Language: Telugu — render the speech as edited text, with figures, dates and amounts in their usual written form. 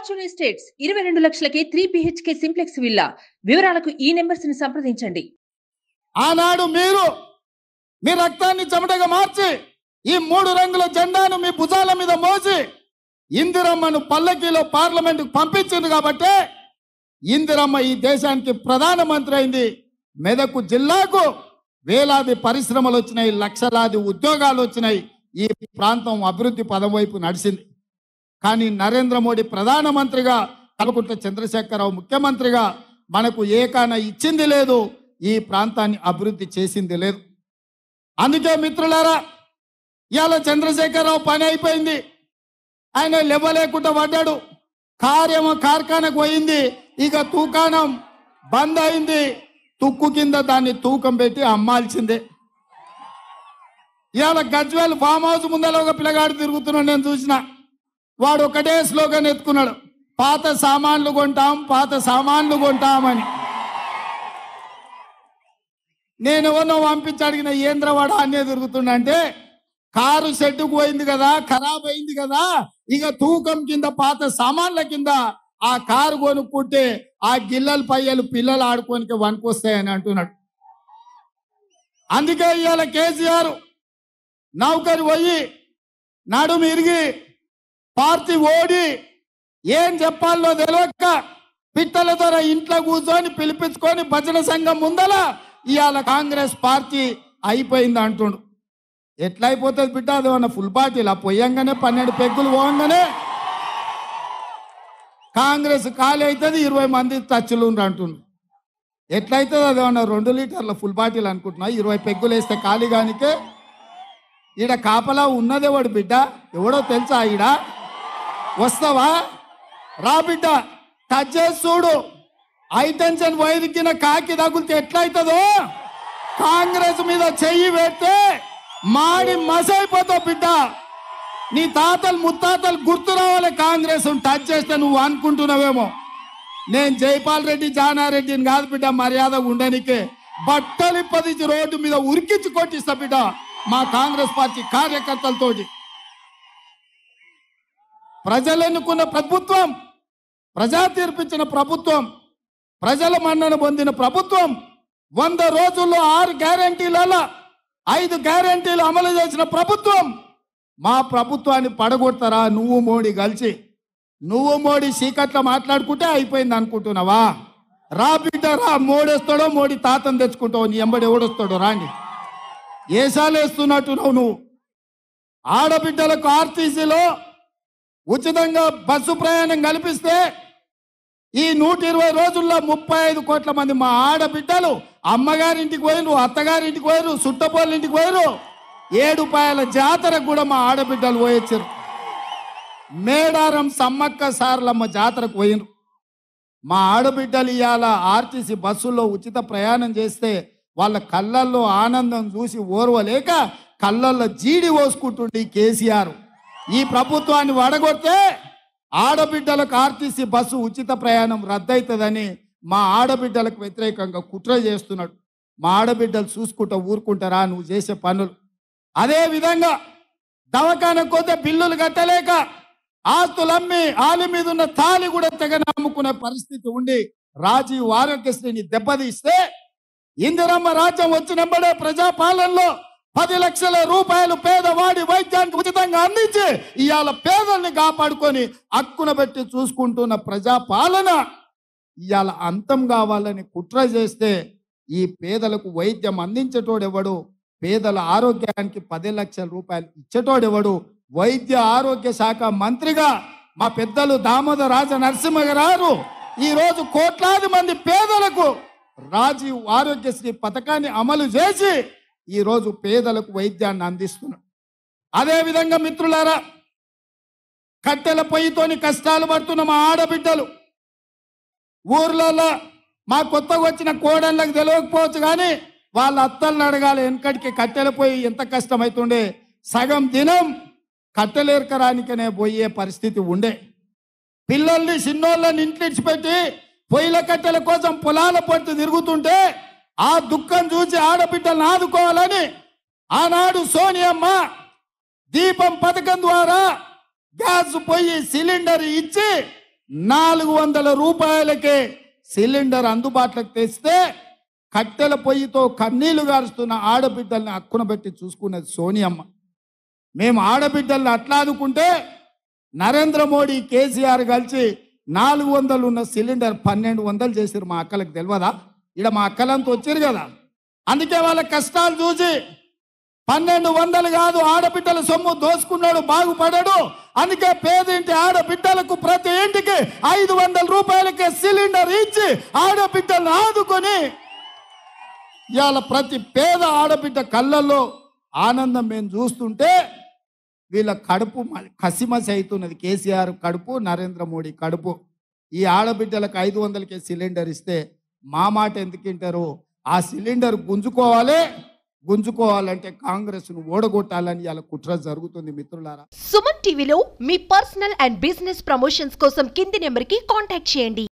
Fortune estates 22 లక్షలకే 3 BHK simplex villa. వివరాలకు ఈ నెంబర్స్ ని సంప్రదించండి. ఆనాడు మీరు మీ రక్తాన్ని చెమటగా మార్చి ఈ 3 రంగుల జెండాను మీ భుజాల మీద మోసి ఇందిరమ్మను పల్లకీలో పార్లమెంటుకు పంపించింది కాబట్టి ఇందిరమ్మ ఈ దేశానికి ప్రధానమంత్రి అయింది. మెదక్ జిల్లాకు వేలాది పరిశ్రమలు వచ్చినాయి, లక్షలాది ఉద్యోగాలు వచ్చినాయి. ఈ ప్రాంతం అభివృద్ధి పదం వైపు నడిచింది. కానీ నరేంద్ర మోడీ ప్రధానమంత్రిగా, కల్వకుంట్ల చంద్రశేఖరరావు ముఖ్యమంత్రిగా మనకు ఏకాన ఇచ్చింది లేదు, ఈ ప్రాంతాన్ని అభివృద్ధి చేసింది లేదు. అందుకే మిత్రులారా, ఇవాళ చంద్రశేఖరరావు పని అయిపోయింది, ఆయన లేవలేకుండా పడ్డాడు. కార్ఖానకు పోయింది, ఇక తూకాణం బంద్ అయింది. తుక్కు కింద దాన్ని తూకం పెట్టి అమ్మాల్సిందే. ఇవాళ గజ్వేల్ ఫామ్ హౌస్ ముందర ఒక పిల్లగాడు తిరుగుతున్నాడు, నేను చూసిన. వాడు ఒకటే స్లోగన్ ఎత్తుకున్నాడు, పాత సామాన్లు కొంటాం, పాత సామాన్లు కొంటామని. నేను ఎవరినో పంపించి అడిగిన, ఏంద్రవాడు అన్నే తిరుగుతుండంటే, కారు షెడ్డుకు పోయింది కదా, ఖరాబ్ అయింది కదా, ఇక తూకం కింద పాత సామాన్ల కింద ఆ కారు కొనుక్కుంటే ఆ గిల్లలు పయ్యలు పిల్లలు ఆడుకోనికి వనుకొస్తాయని అంటున్నాడు. అందుకే ఇవాళ కేసీఆర్ నౌకరు పోయి నడుము ఇరిగి పార్టీ ఓడి ఏం చెప్పాలో తెలియక పిట్టల ద్వారా ఇంట్లో కూర్చొని పిలిపించుకొని భజన సంఘం ముందల ఇవాళ కాంగ్రెస్ పార్టీ అయిపోయింది అంటుండు. ఎట్లా అయిపోతుంది బిడ్డ? అదేమన్నా ఫుల్ పార్టీలా? పోయంగానే 12 పెగ్గులు పోగానే కాంగ్రెస్ ఖాళీ అవుతుంది, 20 మంది టచ్లు అంటుండు. ఎట్లయితుంది? అదేమన్నా 2 లీటర్ల ఫుల్ బాటిల్ అనుకుంటున్నా? 20 పెగ్గులు వేస్తే ఖాళీ కానికే. ఈడ కాపలా ఉన్నదేవాడు బిడ్డ, ఎవడో తెలుసా? ఈడ వస్తావా? రా బిడ్డ, టచ్ చేసి చూడు. హైటెన్షన్ వైద్యున కాకి తగులితే ఎట్లయితుందో, కాంగ్రెస్ మీద చెయ్యి పెడితే మాడి మసైపోతావు బిడ్డ. నీ తాతలు ముత్తాతలు గుర్తు రావాలి కాంగ్రెస్ టచ్ చేస్తే. నువ్వు అనుకుంటున్నావేమో నేను జైపాల్ రెడ్డి జానారెడ్డిని కాదు బిడ్డ, మర్యాద ఉండనికే బట్టలు 10 రోడ్డు మీద ఉరికించి కొట్టిస్తా బిడ్డ మా కాంగ్రెస్ పార్టీ కార్యకర్తలతోటి. ప్రజలు ఎన్నుకున్న ప్రభుత్వం, ప్రజా తీర్పిచ్చిన ప్రభుత్వం, ప్రజల మన్నన పొందిన ప్రభుత్వం, 100 రోజుల్లో 6 గ్యారంటీలలో 5 గ్యారంటీలు అమలు చేసిన ప్రభుత్వం. మా ప్రభుత్వాన్ని పడగొడతారా నువ్వు మోడీ కలిసి? నువ్వు మోడీ చీకట్లో మాట్లాడుకుంటే అయిపోయింది అనుకుంటున్నావా? రా బిడ్డ రా, మోడేస్తాడో మోడీ తాతను తెచ్చుకుంటావు, నీ ఎంబడి ఎవడొస్తాడో రాండి. ఏసాలు వేస్తున్నట్టున్నావు నువ్వు. ఆడబిడ్డలకు ఆర్టీసీలో ఉచితంగా బస్సు ప్రయాణం కల్పిస్తే ఈ 120 రోజుల్లో 35 కోట్ల మంది మా ఆడబిడ్డలు అమ్మగారింటికి పోయిరు, అత్తగారింటికి పోయిరు, సుట్టపోళ్ళింటికి పోయిరు. 7 పాయల జాతరకు కూడా మా ఆడబిడ్డలు పోయొచ్చారు. మేడారం సమ్మక్క సారలమ్మ జాతరకు పోయినరు. మా ఆడబిడ్డలు ఇవాళ ఆర్టీసీ బస్సుల్లో ఉచిత ప్రయాణం చేస్తే వాళ్ళ కళ్ళల్లో ఆనందం చూసి ఓర్వలేక కళ్ళల్లో జీడి పోసుకుంటుండే కేసీఆర్. ఈ ప్రభుత్వాన్ని వడగొడితే ఆడబిడ్డలకు ఆర్టీసీ బస్సు ఉచిత ప్రయాణం రద్దవుతుందని మా ఆడబిడ్డలకు వ్యతిరేకంగా కుట్ర చేస్తున్నాడు. మా ఆడబిడ్డలు చూసుకుంటూ ఊరుకుంటారా నువ్వు చేసే పనులు? అదేవిధంగా దవాఖానకు పోతే బిల్లులు కట్టలేక ఆస్తులమ్మి ఆలి మీద ఉన్న తాళి కూడా తెగ నమ్ముకునే పరిస్థితి ఉండి రాజీవ్ ఆరోగ్యశ్రీని దెబ్బతీస్తే ఇందిరమ్మ రాజ్యం వచ్చినప్పుడే ప్రజాపాలనలో 10 లక్షల రూపాయలు పేదవాడి వైద్యానికి ఉచితంగా అందించి ఇవాళ పేదల్ని కాపాడుకొని హక్కున పెట్టి చూసుకుంటున్న ప్రజాపాలన ఇవాళ అంతం కావాలని కుట్ర చేస్తే ఈ పేదలకు వైద్యం అందించేటోడెవడు? పేదల ఆరోగ్యానికి 10 లక్షల రూపాయలు ఇచ్చేటోడెవడు? వైద్య ఆరోగ్య శాఖ మంత్రిగా మా పెద్దలు దామోదర రాజ నరసింహ గారు ఈరోజు కోట్లాది మంది పేదలకు రాజీవ్ ఆరోగ్యశ్రీ పథకాన్ని అమలు చేసి ఈరోజు పేదలకు వైద్యాన్ని అందిస్తున్నాడు. అదేవిధంగా మిత్రులారా, కట్టెల పొయ్యితోని కష్టాలు పడుతున్న మా ఆడబిడ్డలు ఊర్లలో మా కొత్తగా వచ్చిన కోడళ్ళకి తెలియకపోవచ్చు కానీ వాళ్ళ అత్తల్ని అడగాలి. వెనకటికి కట్టెల పొయ్యి ఎంత కష్టమవుతుండే, సగం దినం కట్టెలేరకరానికనే పోయే పరిస్థితి ఉండే. పిల్లల్ని చిన్నోళ్ళని ఇంట్లిడిచిపెట్టి పొయ్యిల కట్టెల కోసం పొలాల పట్టు తిరుగుతుంటే ఆ దుఃఖం చూసి ఆడబిడ్డలను ఆదుకోవాలని ఆనాడు సోనియమ్మ దీపం పథకం ద్వారా గ్యాస్ పొయ్యి సిలిండర్ ఇచ్చి 400 రూపాయలకే సిలిండర్ అందుబాటులోకి తెస్తే కట్టెల పొయ్యితో కన్నీళ్లు గారుస్తున్న ఆడబిడ్డల్ని అక్కున పెట్టి చూసుకున్నది సోనియమ్మ. మేము ఆడబిడ్డల్ని అట్లా ఆదుకుంటే నరేంద్ర మోడీ కేసీఆర్ కలిసి 400 ఉన్న సిలిండర్ 1200 చేసిరు. మా అక్కలకు తెలియదా? ఇక్కడ మా అక్కలంతా వచ్చారు కదా, అందుకే వాళ్ళ కష్టాలు చూసి 1200 కాదు, ఆడబిడ్డల సొమ్ము దోసుకున్నాడు బాగుపడాడు. అందుకే పేదింటి ఆడబిడ్డలకు ప్రతి ఇంటికి 500 రూపాయలకే సిలిండర్ ఇచ్చి ఆడబిడ్డలను ఆదుకొని ఇవాళ ప్రతి పేద ఆడబిడ్డ కళ్ళల్లో ఆనందం మేము చూస్తుంటే వీళ్ళ కడుపు కసిమసి అవుతున్నది. కేసీఆర్ కడుపు, నరేంద్ర మోడీ కడుపు. ఈ ఆడబిడ్డలకు 500కే సిలిండర్ ఇస్తే మా మాట ఎందుకు వింటారు? ఆ సిలిండర్ గుంజుకోవాలంటే కాంగ్రెస్ను ఓడగొట్టాలని ఇలా కుట్ర జరుగుతుంది. మిత్రులారా, సుమన్ టీవీలో మీ పర్సనల్ అండ్ బిజినెస్ ప్రమోషన్స్ కోసం కింది నెంబర్కి కాంటాక్ట్ చేయండి.